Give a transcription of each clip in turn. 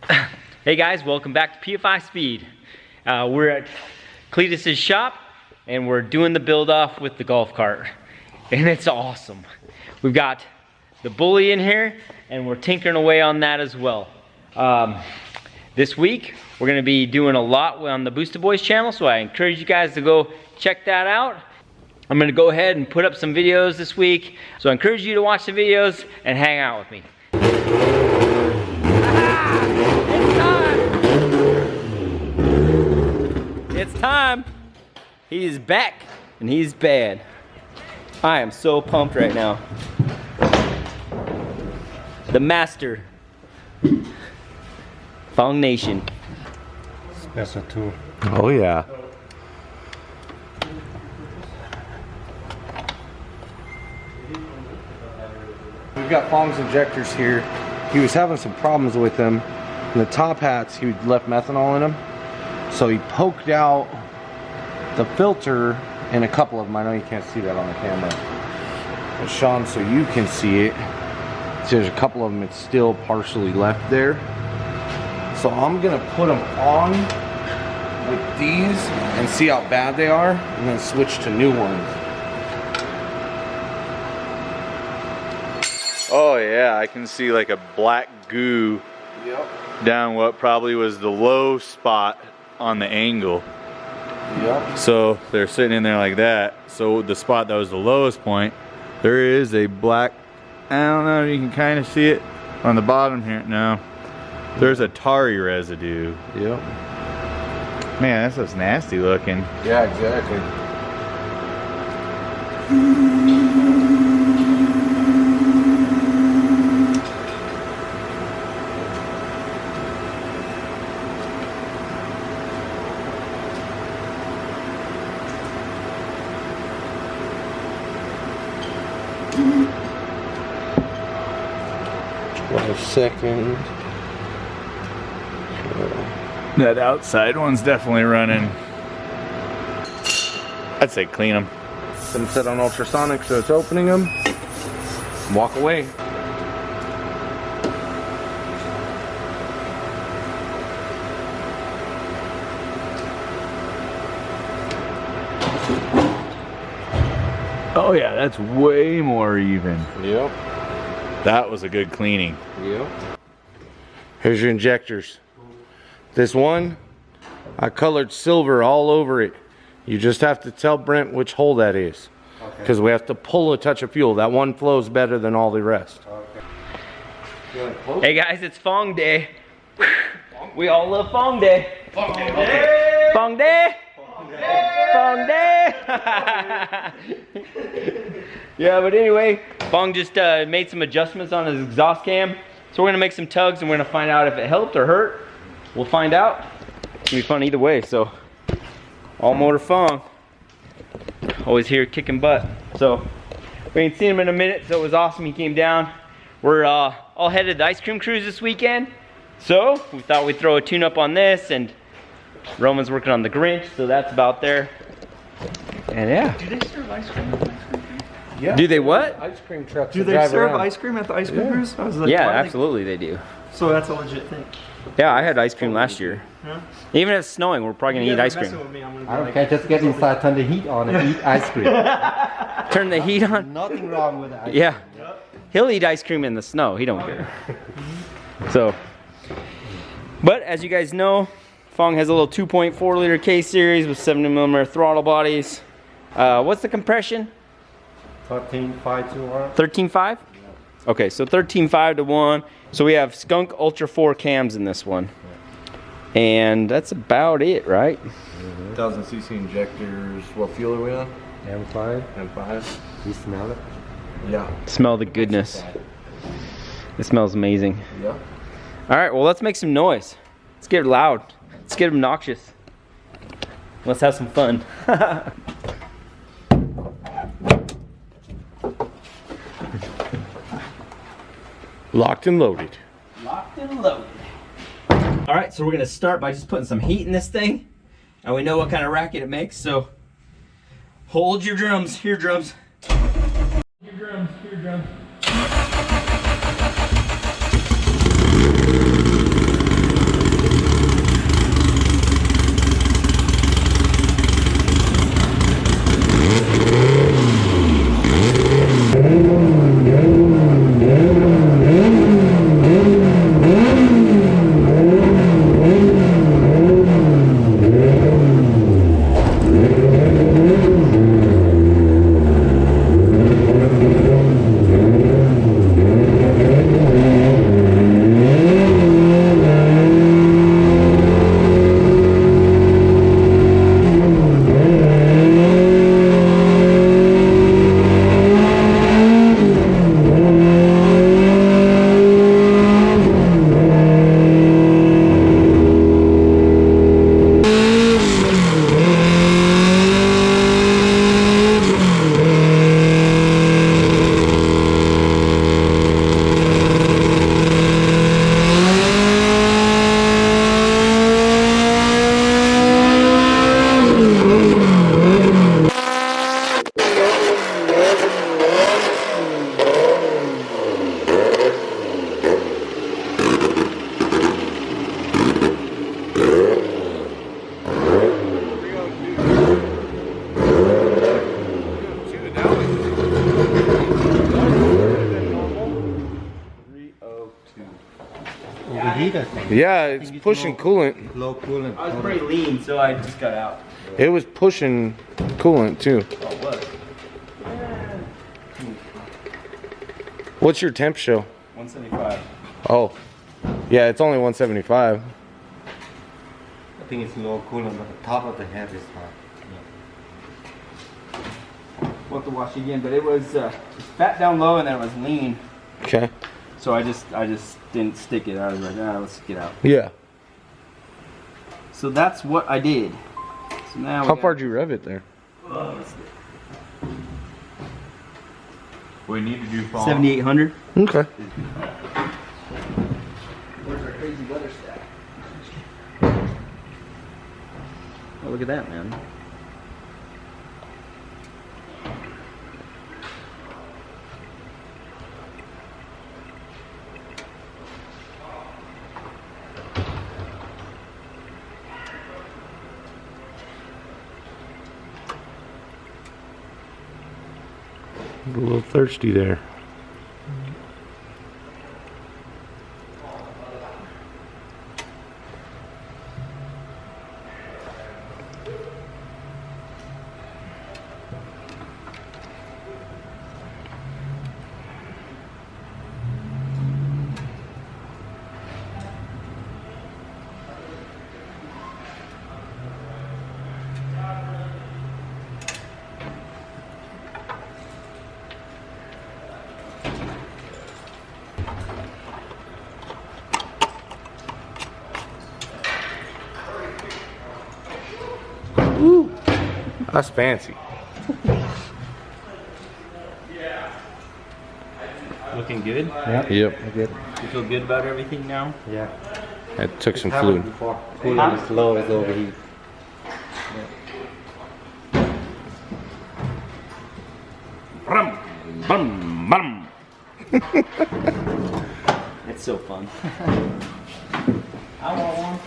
Hey guys, welcome back to Pfispeed. We're at Cletus's shop and we're doing the build off with the golf cart. And it's awesome. We've got the bully in here and we're tinkering away on that as well. This week, we're gonna be doing a lot on the BoostedBoiz channel, so I encourage you guys to go check that out. I'm gonna go ahead and put up some videos this week, so I encourage you to watch the videos and hang out with me. It's time. He is back and he's bad. I am so pumped right now. The master. Phong Nation. Special tool. Oh yeah. We've got Fong's injectors here. He was having some problems with them. And the top hats, he left methanol in them. So he poked out the filter in a couple of them. I know you can't see that on the camera. But Sean, so you can see it. So there's a couple of them, it's still partially left there. So I'm gonna put them on with these and see how bad they are, and then switch to new ones. Oh yeah, I can see like a black goo down what probably was the low spot on the angle. Yep. So they're sitting in there like that. So the spot that was the lowest point, there is a black, I don't know if you can kind of see it on the bottom here. No, there's a tarry residue. Yep. Man, that stuff's nasty looking. Yeah, exactly. One second. That outside one's definitely running. I'd say clean them. Some set on ultrasonic, so it's opening them. Walk away. Oh yeah, that's way more even. Yep. That was a good cleaning. Yep. Here's your injectors. This one, I colored silver all over it. You just have to tell Brent which hole that is. Because we have to pull a touch of fuel. That one flows better than all the rest. Okay. Hey guys, it's Phong Day. We all love Phong Day. Phong Day! Phong Day! Phong Day! Yeah, but anyway, Phong just made some adjustments on his exhaust cam. So we're gonna make some tugs and we're gonna find out if it helped or hurt. We'll find out. It's gonna be fun either way, so. All motor Phong. Always here kicking butt. So, we ain't seen him in a minute, so it was awesome he came down. We're all headed to the ice cream cruise this weekend. So, we thought we'd throw a tune-up on this, and Roman's working on the Grinch, so that's about there. And yeah. Do they serve ice cream at the ice cream cruise? Yeah. Do they what? Ice cream trucks. Do they serve ice cream at the ice cream cruise? I was like, Yeah, why they- absolutely they do. So that's a legit thing. Yeah, I had ice cream last year. Huh? Even if it's snowing, we're probably gonna eat ice cream. With me, I'm gonna be I don't like, care, just get inside, turn the heat on and eat ice cream. Turn the heat on. Nothing wrong with ice Yeah. cream. He'll eat ice cream in the snow. He don't care. So, but as you guys know, Phong has a little 2.4 liter K series with 70mm throttle bodies. What's the compression? 13.5 to 1. 13.5? Okay, so 13.5 to 1. So we have Skunk Ultra 4 cams in this one. And that's about it, right? 1000cc injectors. What fuel are we on? M5. M5. You smell it? Yeah. Smell the goodness. It smells amazing. Yeah. All right, well, let's make some noise. Let's get loud. Let's get obnoxious. Let's have some fun. Locked and loaded. Locked and loaded. All right, so we're gonna start by just putting some heat in this thing. And we know what kind of racket it makes, so hold your drums. Here, drums. Your drums, here, drums. Yeah, it's pushing coolant. Low coolant. I was pretty lean, so I just got out. It was pushing coolant too. Oh, it was. What's your temp show? 175. Oh, yeah, it's only 175. I think it's low coolant, but the top of the head is hot. We'll have to wash again, but it was fat down low and then it was lean. Okay. So I just didn't stick it. I was like, ah, let's stick it out. Yeah. So that's what I did. So now How far did you rev it there? We need to do Phong. 7,800. Okay. Where's our crazy weather stack? Oh, look at that, man. A little thirsty there. Ooh, that's fancy. Looking good? Yeah. Yep. Good. You feel good about everything now? Yeah. That took some Happened fluid. before. Coolant is low, it's overheat. Brum, bum, bum. It's so fun. I want one.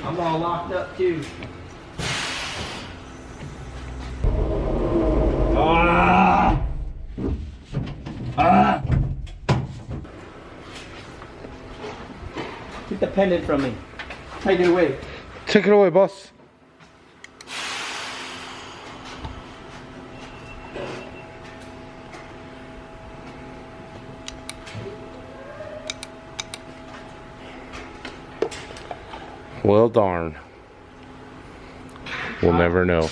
I'm all locked up too. Ah! Ah! Get the pendant from me. Take it away. Take it away, boss. Well, darn. We'll never know.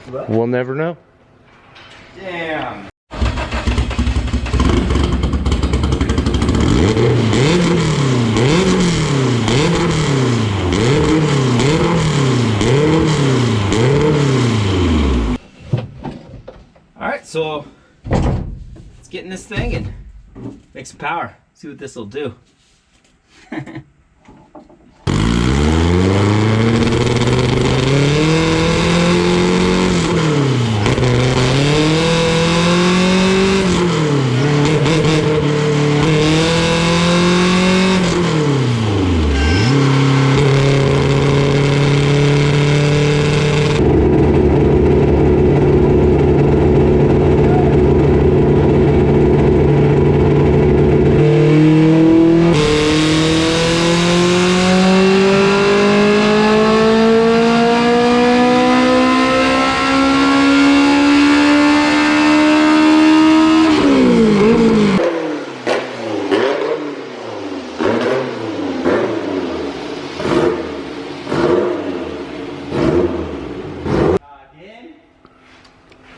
What? We'll never know. Damn. Alright, so let's get in this thing and make some power. See what this will do.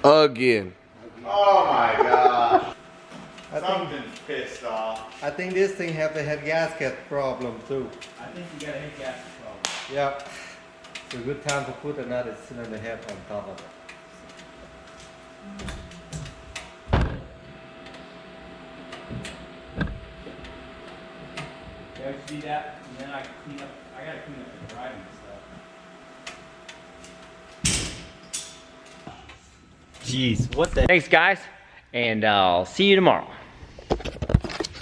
Again. Oh my gosh. I think, Something's pissed off. I think this thing have the head gasket problem too. I think you got a hit gasket problem. Yep. It's a good time to put another cylinder head on top of it. Yeah, we should do that, and then I gotta clean up the driving stuff. Jeez, what the? Thanks, guys, and I'll see you tomorrow.